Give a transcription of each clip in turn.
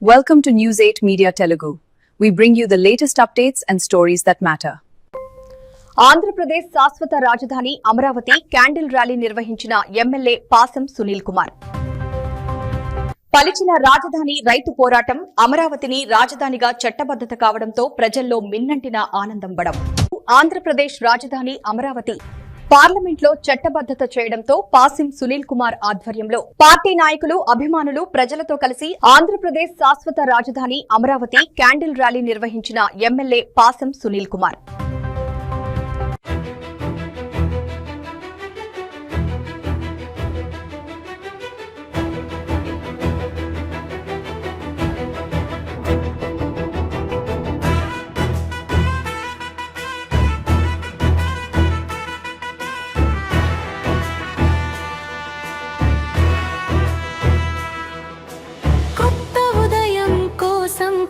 Welcome to News 8 Media Telugu. We bring you the latest updates and stories that matter. Andhra Pradesh శాశ్వత రాజధాని Amaravati candle rally నిర్వహించిన MLA పాసం సునీల్ కుమార్. పలిచిన రాజధాని రైతు పోరాటం అమరావతిని రాజధానిగా చట్టబద్ధత కావడంతో ప్రజల్లో మిన్నంటిన ఆనందం బడం. ఆంధ్రప్రదేశ్ రాజధాని అమరావతి పార్లమెంట్లో చట్టబద్ధత చేయడంతో పాసిం సునీల్ కుమార్ ఆధ్వర్యంలో పార్టీ నాయకులు అభిమానులు ప్రజలతో కలిసి ఆంధ్రప్రదేశ్ శాశ్వత రాజధాని అమరావతి క్యాండిల్ ర్యాలీ నిర్వహించిన ఎమ్మెల్యే పాసం సునీల్ కుమార్.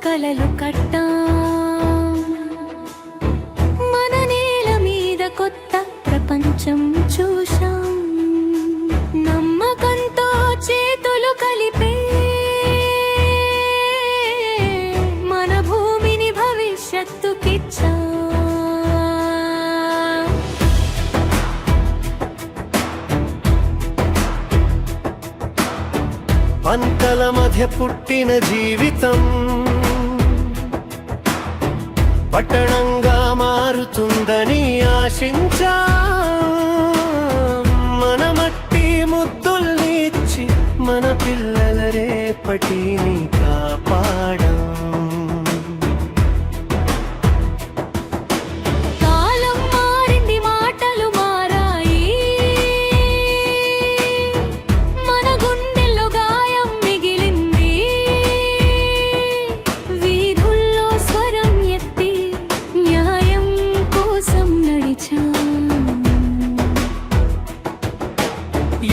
కలలు కట్టాం మన నేల మీద కొత్త ప్రపంచం చూశాం నమ్మకంతో చేతులు కలిపే మన భూమిని భవిష్యత్తుకిచ్చా పంటల మధ్య పుట్టిన జీవితం పట్టణంగా మారుతుందని ఆశించా మన మట్టి ముద్దుల్నిచ్చి మన పిల్లల రేపటిని కాపాడా.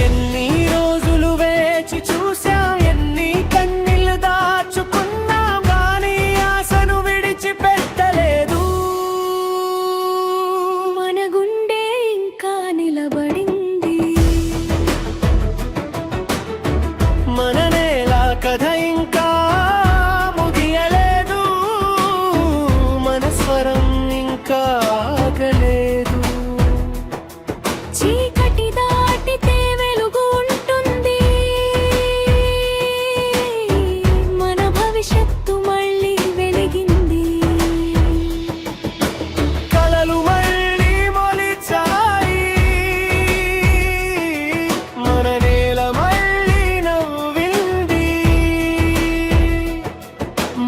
ఎన్ని రోజులు వేచి చూసాం, ఎన్ని కన్నీళ్లు దాచుకున్నాం, గానీ ఆశను విడిచిపెట్టలేదు. మన గుండె ఇంకా నిలబడింది, మన నేల కథ ఇంకా ముగియలేదు, మన స్వరం ఇంకా ఆగలేదు.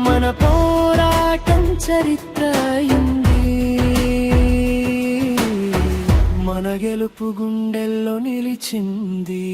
మన పోరాటం చరిత్ర అయింది, మన గెలుపు గుండెల్లో నిలిచింది.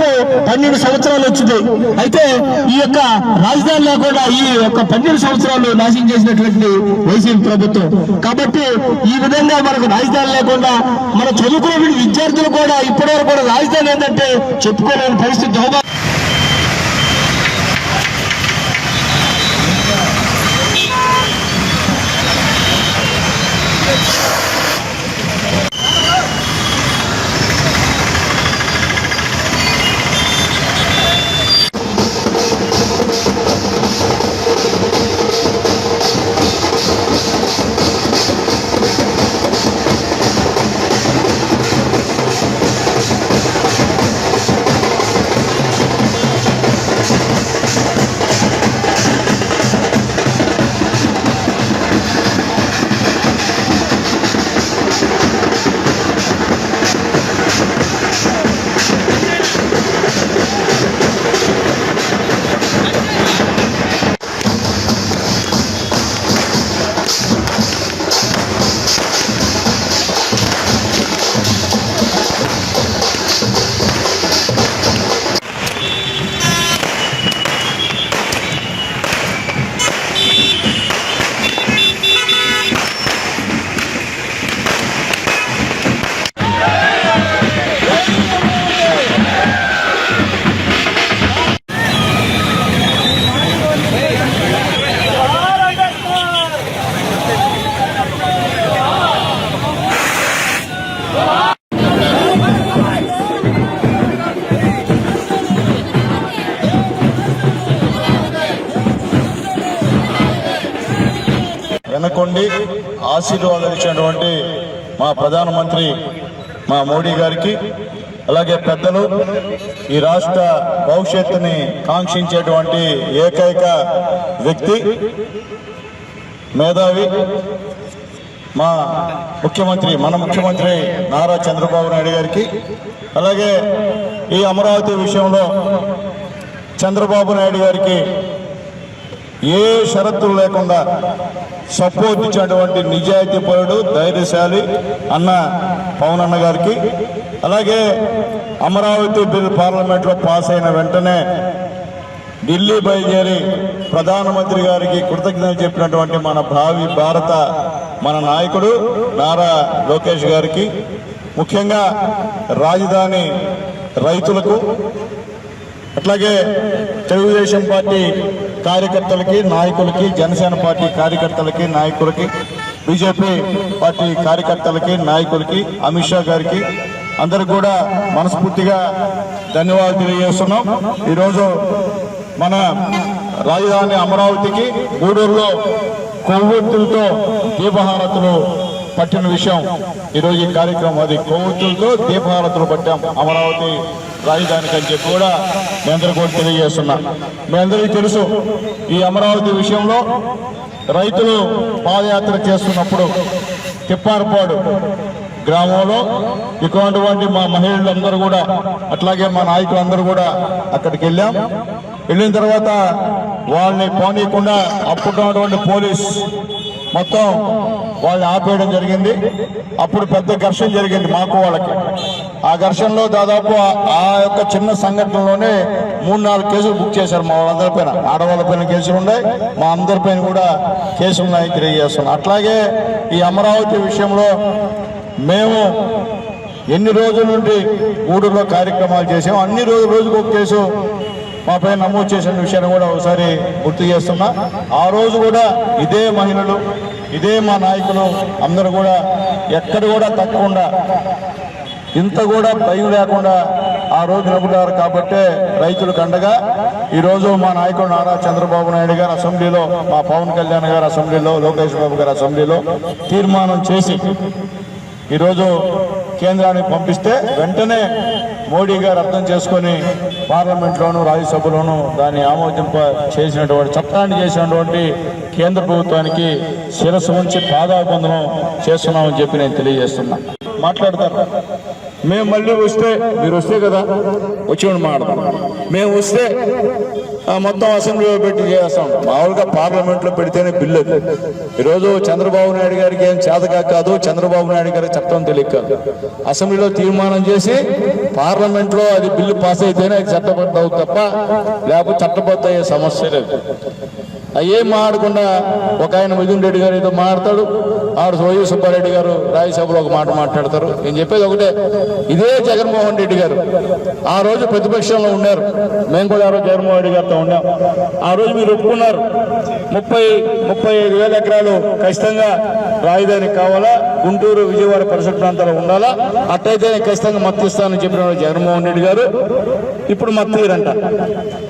దాదాపు 12 సంవత్సరాలు వచ్చింది. అయితే ఈ యొక్క రాజధాని లేకుండా ఈ యొక్క 12 సంవత్సరాలు నాశనం చేసినటువంటి వైసీపీ ప్రభుత్వం. కాబట్టి ఈ విధంగా మనకు రాజధాని లేకుండా మన చదువుకునే విద్యార్థులు కూడా ఇప్పటివరకు కూడా రాజధాని ఏంటంటే చెప్పుకోలేని పరిస్థితి. వెనకొండి ఆశీర్వాదాలు ఇచ్చినటువంటి మా ప్రధానమంత్రి మా మోడీ గారికి, అలాగే పెద్దలు, ఈ రాష్ట్ర భవిష్యత్తుని కాంక్షించేటువంటి ఏకైక వ్యక్తి, మేధావి మా ముఖ్యమంత్రి, మన ముఖ్యమంత్రి నారా చంద్రబాబు నాయుడు గారికి, అలాగే ఈ అమరావతి విషయంలో చంద్రబాబు నాయుడు గారికి ఏ షరతులు లేకుండా సపోర్ట్ ఇచ్చినటువంటి నిజాయితీపరుడు, ధైర్యశాలి అన్న పవన్ అన్న గారికి, అలాగే అమరావతి బిల్ పార్లమెంట్లో పాస్ అయిన వెంటనే ఢిల్లీ బయలుదేరి ప్రధానమంత్రి గారికి కృతజ్ఞతలు చెప్పినటువంటి మన భావి భారత మన నాయకుడు నారా లోకేష్ గారికి, ముఖ్యంగా రాజధాని రైతులకు, అట్లాగే తెలుగుదేశం పార్టీ కార్యకర్తలకి, నాయకులకి, జనసేన పార్టీ కార్యకర్తలకి, నాయకులకి, బీజేపీ పార్టీ కార్యకర్తలకి, నాయకులకి, అమిత్ షా గారికి అందరికి కూడా మనస్ఫూర్తిగా ధన్యవాదాలు తెలియజేస్తున్నాం. ఈరోజు మన రాజధాని అమరావతికి గూడూరులో కొవ్వొత్తులతో దీపహారతులు పట్టిన విషయం ఈరోజు ఈ కార్యక్రమం. అది కొవ్వొత్తులతో దీపహారతులు పట్టాం అమరావతి రాజధానికి అని చెప్పి కూడా మీ అందరూ కూడా తెలియజేస్తున్నా. మీ అందరికీ తెలుసు, ఈ అమరావతి విషయంలో రైతులు పాదయాత్ర చేస్తున్నప్పుడు తిప్పారపాడు గ్రామంలో ఇటువంటి మా మహిళలందరూ కూడా, అట్లాగే మా నాయకులందరూ కూడా అక్కడికి వెళ్ళిన తర్వాత వాళ్ళని పోనీయకుండా అప్పుడున్నటువంటి పోలీస్ మొత్తం వాళ్ళని ఆపేయడం జరిగింది. అప్పుడు పెద్ద ఘర్షణ జరిగింది మాకు వాళ్ళకి. ఆ ఘర్షణలో దాదాపు ఆ యొక్క చిన్న సంఘటనలోనే 3-4 కేసులు బుక్ చేశారు మా వాళ్ళందరిపైన. ఆడవాళ్ళపైన కేసులు ఉన్నాయి, మా అందరిపైన కూడా కేసులు ఉన్నాయి తెలియజేస్తున్నాం. అట్లాగే ఈ అమరావతి విషయంలో మేము ఎన్ని రోజుల నుండి గూడూరులో కార్యక్రమాలు చేసాం, అన్ని రోజుకు ఒక కేసు మా పైన నమోదు చేసిన విషయాన్ని కూడా ఒకసారి గుర్తు చేస్తున్నా. ఆ రోజు కూడా ఇదే మహిళలు, ఇదే మా నాయకులు అందరూ కూడా ఎక్కడ కూడా తగ్గకుండా, ఇంత కూడా భయం లేకుండా ఆ రోజు నిలబడ్డారు. కాబట్టే రైతులకు అండగా ఈరోజు మా నాయకుడు నారా చంద్రబాబు నాయుడు గారు అసెంబ్లీలో, మా పవన్ కళ్యాణ్ గారు అసెంబ్లీలో, లోకేష్ బాబు గారు అసెంబ్లీలో తీర్మానం చేసి ఈరోజు కేంద్రానికి పంపిస్తే వెంటనే మోడీ గారు అర్థం చేసుకొని పార్లమెంట్లోను, రాజ్యసభలోను దాన్ని ఆమోదింప చేసినటువంటి, చట్టాన్ని చేసినటువంటి కేంద్ర ప్రభుత్వానికి శిరస్సు ఉంచి పాదాభివందనం చేస్తున్నామని చెప్పి నేను తెలియజేస్తున్నా. మాట్లాడతారు మేము మళ్ళీ వస్తే, మీరు వస్తే కదా వచ్చి మాట్లాడతాం, మేము వస్తే మొత్తం అసెంబ్లీలో పెట్టి చేస్తాం. మామూలుగా పార్లమెంట్లో పెడితేనే బిల్లు అది. ఈరోజు చంద్రబాబు నాయుడు గారికి ఏం చేతగా కాదు, చంద్రబాబు నాయుడు గారికి చట్టం తెలియక కాదు. అసెంబ్లీలో తీర్మానం చేసి పార్లమెంట్లో అది బిల్లు పాస్ అయితేనే అది చట్టబద్ధ అవుతుంది తప్ప లేకపోతే చట్టబద్ధ అయ్యే సమస్య లేదు. అయ్యేం మాట్లాడకుండా ఒక ఆయన మిథున్ రెడ్డి గారు ఏదో మాట్లాడతాడు, ఆడు వైవి సుబ్బారెడ్డి గారు రాజ్యసభలో ఒక మాట మాట్లాడతారు. నేను చెప్పేది ఒకటే, ఇదే జగన్మోహన్ రెడ్డి గారు ఆ రోజు ప్రతిపక్షంలో ఉన్నారు, మేము కూడా ఆ రోజు జగన్మోహన్ రెడ్డి గారితో ఉన్నాం. ఆ రోజు మీరు ఒప్పుకున్నారు 35,000 ఎకరాలు ఖచ్చితంగా రాజధాని కావాలా, గుంటూరు విజయవాడ పరిసర ప్రాంతాల్లో ఉండాలా, అట్టయితే ఖచ్చితంగా మత్తు ఇస్తానని చెప్పిన జగన్మోహన్ రెడ్డి గారు ఇప్పుడు మత్తు తీరంట.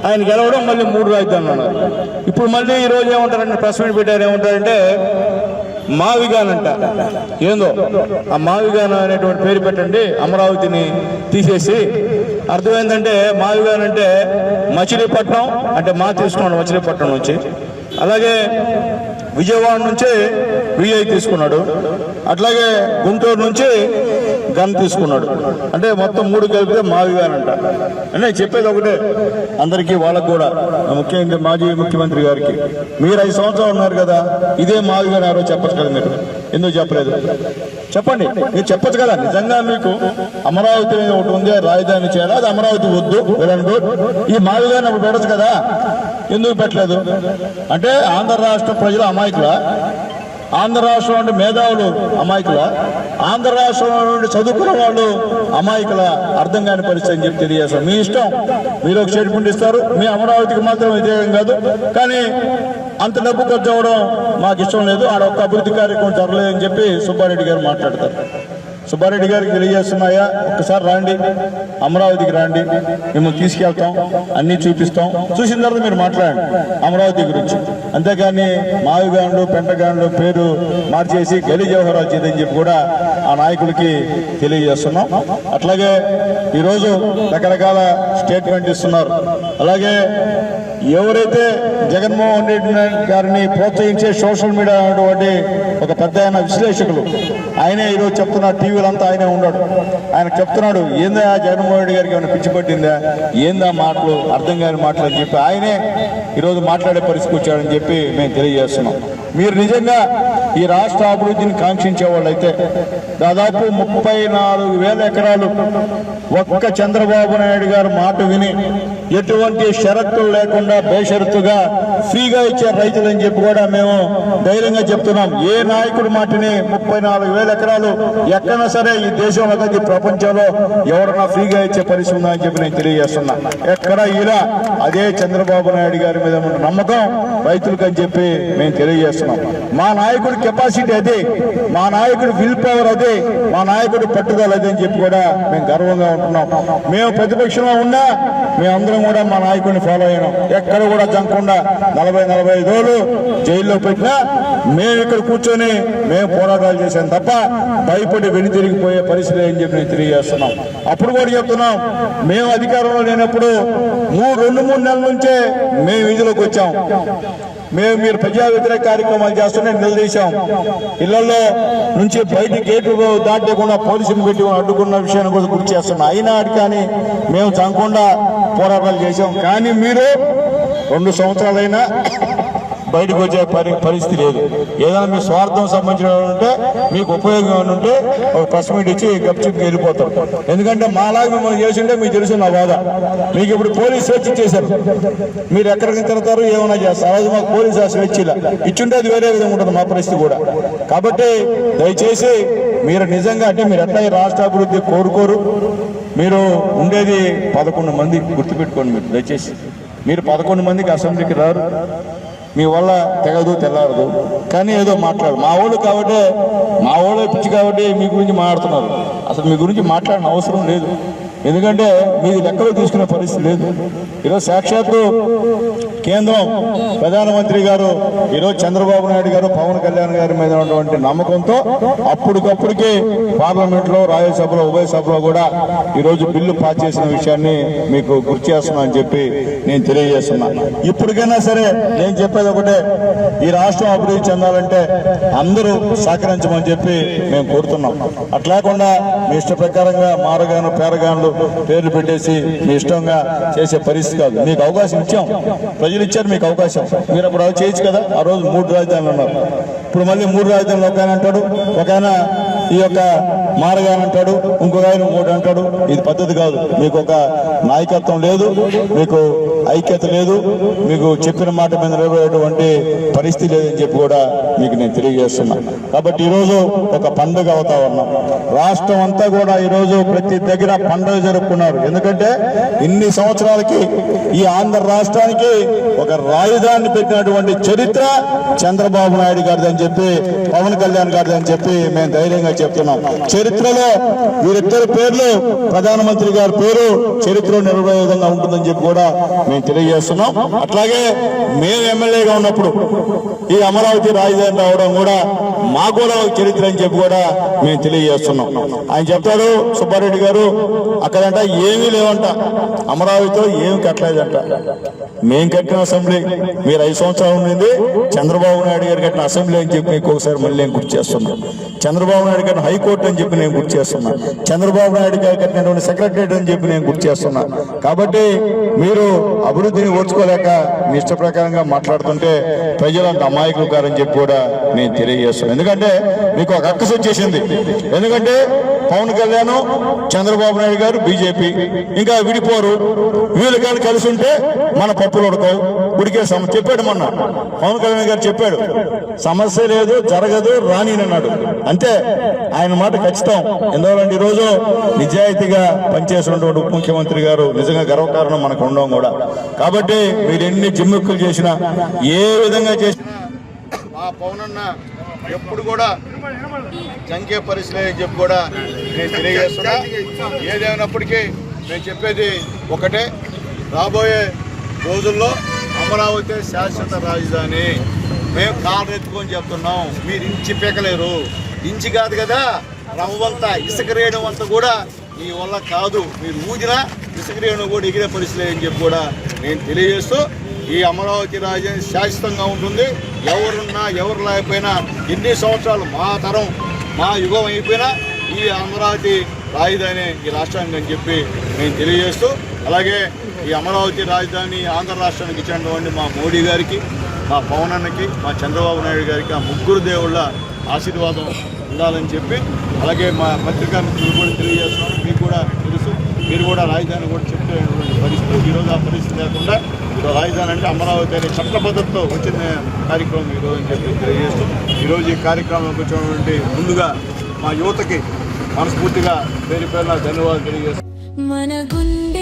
ఆయన గెలవడం మళ్ళీ 3 రాజధానులు ఉన్నారు. ఇప్పుడు మళ్ళీ ఈ రోజు ఏమంటారంటే ప్రెస్ మీట్ పెట్టారు, ఏమంటారంటే మావిగానంట. ఏందో ఆ మావిగాన అనేటువంటి పేరు పెట్టండి, అమరావతిని తీసేసి. అర్థం ఏంటంటే మావిగాన్ అంటే మచిలీపట్నం అంటే మా తీసుకున్నాడు మచిలీపట్నం నుంచి, అలాగే విజయవాడ నుంచి విఐ తీసుకున్నాడు, అట్లాగే గుంటూరు నుంచి గన్ తీసుకున్నాడు. అంటే మొత్తం 3 కలిపితే మావిగాన్ అంట. అంటే చెప్పేది ఒకటే అందరికీ, వాళ్ళకు కూడా, ముఖ్యంగా మాజీ ముఖ్యమంత్రి గారికి, మీరు 5 సంవత్సరాలు ఉన్నారు కదా, ఇదే మావిగాన్ ఎవరో చెప్పచ్చు కదా, మీరు ఎందుకు చెప్పలేదు చెప్పండి. మీరు చెప్పచ్చు కదా, నిజంగా మీకు అమరావతి ఒకటి ఉంది, రాజధాని చేయాలి, అది అమరావతి వద్దు, ఈ మావిగాన్ అప్పుడు పెట్టచ్చు కదా, ఎందుకు పెట్టలేదు? అంటే ఆంధ్ర రాష్ట్ర ప్రజలు అమాయకుల, ఆంధ్ర రాష్ట్రం అంటే మేధావులు అమాయకుల, ఆంధ్ర రాష్ట్రంలో నుండి చదువుకున్న వాళ్ళు అమాయకుల, అర్థం కాని పరిస్థితి అని చెప్పి తెలియజేస్తాం. మీ ఇష్టం, మీరు ఒక స్టేట్మెంట్ ఇస్తారు, మీ అమరావతికి మాత్రం వ్యతిరేకం కాదు, కానీ అంత డబ్బు ఖర్చు అవ్వడం మాకు ఇష్టం లేదు, ఆడ ఒక్క అభివృద్ధి కార్యక్రమం జరగలేదని చెప్పి సుబ్బారెడ్డి గారు మాట్లాడతారు. సుబ్బారెడ్డి గారికి తెలియజేస్తున్నాయా, ఒక్కసారి రాండి, అమరావతికి రాండి, మిమ్మల్ని తీసుకెళ్తాం, అన్నీ చూపిస్తాం, చూసిన తర్వాత మీరు మాట్లాడండి అమరావతి గురించి. అంతేగాని మావిగాండ్లు పెంటగాండ్లు పేరు మార్చేసి గలీ జవహరాలు చేద్దని చెప్పి కూడా ఆ నాయకులకి తెలియజేస్తున్నాం. అట్లాగే ఈరోజు రకరకాల స్టేట్మెంట్ ఇస్తున్నారు. అలాగే ఎవరైతే జగన్మోహన్ రెడ్డి గారిని ప్రోత్సహించే సోషల్ మీడియా అనేటువంటి ఒక పెద్ద ఆయన విశ్లేషకులు, ఆయనే ఈరోజు చెప్తున్నాడు, టీవీలంతా ఆయనే ఉన్నాడు, ఆయన చెప్తున్నాడు, ఏందా జగన్మోహన్ రెడ్డి గారికి ఏమైనా పిచ్చి పట్టిందా, ఏందా మాటలు, అర్థం కాని మాటలు అని చెప్పి ఆయనే ఈరోజు మాట్లాడే పరిస్థితికి వచ్చాడని చెప్పి మేము తెలియజేస్తున్నాం. మీరు నిజంగా ఈ రాష్ట్ర అభివృద్ధిని కాంక్షించే వాళ్ళైతే దాదాపు 34,000 ఎకరాలు ఒక్క చంద్రబాబు నాయుడు గారు మాట విని ఎటువంటి షరతులు లేకుండా బేషరతుగా ఫ్రీగా ఇచ్చే రైతులని చెప్పి కూడా మేము ధైర్యంగా చెప్తున్నాం. ఏ నాయకుడి మాటని 34,000 ఎకరాలు ఎక్కడైనా సరే ఈ దేశంలో కాదు, ఈ ప్రపంచంలో ఎవరన్నా ఫ్రీగా ఇచ్చే పరిస్థితి ఉందా అని చెప్పి నేను తెలియజేస్తున్నా. ఎక్కడ ఇలా అదే చంద్రబాబు నాయుడు గారి మీద నమ్మకం రైతులకు అని చెప్పి మేము తెలియజేస్తున్నాం. మా నాయకుడి కెపాసిటీ అదే, మా నాయకుడి విల్ పవర్ అదే, మా నాయకుడి పట్టుదల అదే అని చెప్పి కూడా మేము గర్వంగా ఉంటున్నాం. మేము ప్రతిపక్షంలో ఉన్నా మేమందరం కూడా మా నాయకుడిని ఫాలో అయినాం. ఎక్కడ కూడా జంకుండా 40-45 రోజులు జైల్లో పెట్టినా మేము ఇక్కడ కూర్చొని మేము పోరాటాలు చేశాం తప్ప భయపడి వెనుతిరిగిపోయే పరిస్థితి అని చెప్పి నేను తెలియజేస్తున్నాం. అప్పుడు కూడా చెప్తున్నాం, మేము అధికారంలో లేనప్పుడు 2-3 నెలల నుంచే మేము వీధిలోకి వచ్చాం. మేము మీరు ప్రజా వ్యతిరేక కార్యక్రమాలు చేస్తూనే నిలదీశాం. ఇళ్లలో నుంచి బయట గేటు దాటకుండా పోలీసులు పెట్టి అడ్డుకున్న విషయాన్ని కూడా గుర్తు చేస్తున్నాం. అయినా కానీ మేము చంపకుండా పోరాటాలు చేశాం. కానీ మీరు 2 సంవత్సరాలైనా బయటకు వచ్చే పరిస్థితి లేదు. ఏదైనా మీ స్వార్థం సంబంధించిన ఉంటే, మీకు ఉపయోగం ఉంటే ఒక ప్రెస్ మీట్ ఇచ్చి గప్చిప్కి వెళ్ళిపోతాం. ఎందుకంటే మాలాగా మిమ్మల్ని చేసింటే మీకు తెలుసు నా బాధ. మీకు ఇప్పుడు పోలీస్ స్వేచ్ఛ ఇచ్చేశారు, మీరు ఎక్కడికి తిరుగుతారు, ఏమైనా చేస్తారు. అది మాకు పోలీసు ఆ స్వేచ్ఛ ఇచ్చుంటే అది వేరే విధంగా ఉంటుంది మా పరిస్థితి కూడా. కాబట్టి దయచేసి మీరు నిజంగా, అంటే మీరు ఎట్లా రాష్ట్ర అభివృద్ధి కోరుకోరు, మీరు ఉండేది 11 మంది, గుర్తుపెట్టుకోండి. మీరు దయచేసి మీరు 11 మందికి అసెంబ్లీకి రారు, మీ వల్ల తెగదు తెల్లారదు, కానీ ఏదో మాట్లాడు. మా వాళ్ళు కాబట్టి, మా వాళ్ళు పిచ్చి కాబట్టి మీ గురించి మాట్లాడుతున్నారు. అసలు మీ గురించి మాట్లాడిన అవసరం లేదు. ఎందుకంటే మీది లెక్కలో తీసుకునే పరిస్థితి లేదు. ఈరోజు సాక్షాత్తు కేంద్రం ప్రధానమంత్రి గారు ఈరోజు చంద్రబాబు నాయుడు గారు పవన్ కళ్యాణ్ గారి మీద ఉన్నటువంటి నమ్మకంతో అప్పటికప్పుడికి పార్లమెంట్లో రాజ్యసభలో ఉభయ సభలో కూడా ఈరోజు బిల్లు పాస్ చేసిన విషయాన్ని మీకు గుర్తు చేస్తున్నా అని చెప్పి నేను తెలియజేస్తున్నా. ఇప్పటికైనా సరే నేను చెప్పేది ఒకటే, ఈ రాష్ట్రం అభివృద్ధి చెందాలంటే అందరూ సహకరించమని చెప్పి మేము కోరుతున్నాం. అట్లాకుండా మీ ఇష్ట ప్రకారంగా మారగాను పేరగాన్లు పేర్లు పెట్టేసి మీ ఇష్టంగా చేసే పరిస్థితి కాదు. మీకు అవకాశం ఇచ్చాం, ప్రజలు ఇచ్చారు మీకు అవకాశం. మీరు అప్పుడు అవి చేయొచ్చు కదా. ఆ రోజు 3 రాజధానులు అన్నారు, ఇప్పుడు మళ్ళీ 3 రాజధానులు ఒక ఆయన అంటాడు, ఒక ఆయన ఈ యొక్క మారగాని అంటాడు, ఇంకొక ఆయన ఇంకోటి అంటాడు. ఇది పద్ధతి కాదు. మీకు ఒక నాయకత్వం లేదు, మీకు ఐక్యత లేదు, మీకు చెప్పిన మాట మీద నిలబడేటువంటి పరిస్థితి లేదని చెప్పి కూడా మీకు నేను తెలియజేస్తున్నా. కాబట్టి ఈరోజు ఒక పండుగ వాతావరణం, రాష్ట్రం అంతా కూడా ఈరోజు ప్రతి దగ్గర పండుగ జరుపుకున్నారు. ఎందుకంటే ఇన్ని సంవత్సరాలకి ఈ ఆంధ్ర రాష్ట్రానికి ఒక రాజధాని పెట్టినటువంటి చరిత్ర చంద్రబాబు నాయుడు గారిది అని చెప్పి, పవన్ కళ్యాణ్ గారిది అని చెప్పి మేము ధైర్యంగా చెప్తున్నాం. చరిత్రలో వీరిద్దరి పేర్లు, ప్రధానమంత్రి గారి పేరు చరిత్రలో నిలబడే విధంగా ఉంటుందని చెప్పి కూడా మేము తెలియజేస్తున్నాం. అట్లాగే మేము ఎమ్మెల్యేగా ఉన్నప్పుడు ఈ అమరావతి రాజధాని రావడం కూడా మాకు కూడా చరిత్ర అని చెప్పి కూడా మేము తెలియజేస్తున్నాం. ఆయన చెప్తాడు సుబ్బారెడ్డి గారు, అక్కడంట ఏమీ లేవంట, అమరావతిలో ఏమి కట్టలేదంట. మేము కట్టిన అసెంబ్లీ, మీరు 5 సంవత్సరాలు ఉండింది చంద్రబాబు నాయుడు గారు కట్టిన అసెంబ్లీ అని చెప్పి మీకు ఒకసారి మళ్ళీ నేను గుర్తు చేస్తున్నాను. చంద్రబాబు నాయుడు కట్టిన హైకోర్టు అని చెప్పి నేను గుర్తు చేస్తున్నా. చంద్రబాబు నాయుడు గారు కట్టినటువంటి సెక్రటరియట్ అని చెప్పి నేను గుర్తు చేస్తున్నా. కాబట్టి మీరు అభివృద్ధిని ఓర్చుకోలేక మీ ఇష్ట ప్రకారంగా మాట్లాడుతుంటే ప్రజలంత అమాయకులు కారని చెప్పి కూడా నేను తెలియజేస్తున్నాను. ఎందుకంటే మీకు ఒక అక్కసు వచ్చేసింది. ఎందుకంటే పవన్ కళ్యాణ్, చంద్రబాబు నాయుడు గారు బీజేపీ ఇంకా విడిపోరు, వీళ్ళు కానీ కలిసి ఉంటే మన పప్పులు ఉడకవు, ఉడికే చెప్పాడు మొన్న పవన్ కళ్యాణ్ గారు చెప్పాడు, సమస్య లేదు జరగదు రాని అన్నాడు. అంతే, ఆయన మాట ఖచ్చితం. ఎందుకంటే ఈరోజు నిజాయితీగా పనిచేసినటువంటి ఉప ముఖ్యమంత్రి గారు నిజంగా గర్వకారణం మనకు ఉండడం కూడా. కాబట్టి మీరు ఎన్ని జిమ్ముక్కులు చేసినా, ఏ విధంగా చేసినా మా పవనన్న ఎప్పుడు కూడా జంకే పరిస్థితి అని చెప్పి కూడా నేను తెలియజేస్తున్నా. ఏదేమైనప్పటికీ నేను చెప్పేది ఒకటే, రాబోయే రోజుల్లో అమరావతి శాశ్వత రాజధాని. మేము కాళ్ళు ఎత్తుకొని చెప్తున్నాం, మీరు ఇంచి పీకలేరు. ఇంచి కాదు కదా, రవ్వంతా ఇసుక రేయడం అంతా కూడా మీ వల్ల కాదు. మీరు ఊదినా ఇసుక రేయడం కూడా ఎగిరే పరిస్థితి అని చెప్పి కూడా నేను తెలియజేస్తూ, ఈ అమరావతి రాజధాని శాశ్వతంగా ఉంటుంది. ఎవరున్నా ఎవరు లేకపోయినా, ఎన్ని సంవత్సరాలు మా తరం మా యుగం అయిపోయినా ఈ అమరావతి రాజధాని ఈ రాష్ట్రానికి అని చెప్పి నేను తెలియజేస్తూ, అలాగే ఈ అమరావతి రాజధాని ఆంధ్ర రాష్ట్రానికి ఇచ్చినటువంటి మా మోడీ గారికి, మా పవన్ అన్నకి, మా చంద్రబాబు నాయుడు గారికి, ఆ ముగ్గురు దేవుళ్ళ ఆశీర్వాదం ఉండాలని చెప్పి, అలాగే మా పత్రికా మిత్రులు కూడా తెలియజేస్తున్నాం. మీకు కూడా తెలుసు, మీరు కూడా రాజధాని కూడా చెప్పేటువంటి పరిస్థితి. ఈరోజు ఆ పరిస్థితి లేకుండా ఈరోజు రాజధాని అంటే అమరావతి అనే చట్టబద్ధతతో వచ్చిన కార్యక్రమం ఈరోజు అని చెప్పి తెలియజేస్తూ, ఈరోజు ఈ కార్యక్రమంలోకి వచ్చినటువంటి ముందుగా మా యువతకి మనస్ఫూర్తిగా పేరు పేరున ధన్యవాదాలు తెలియజేస్తాం. మన గుండె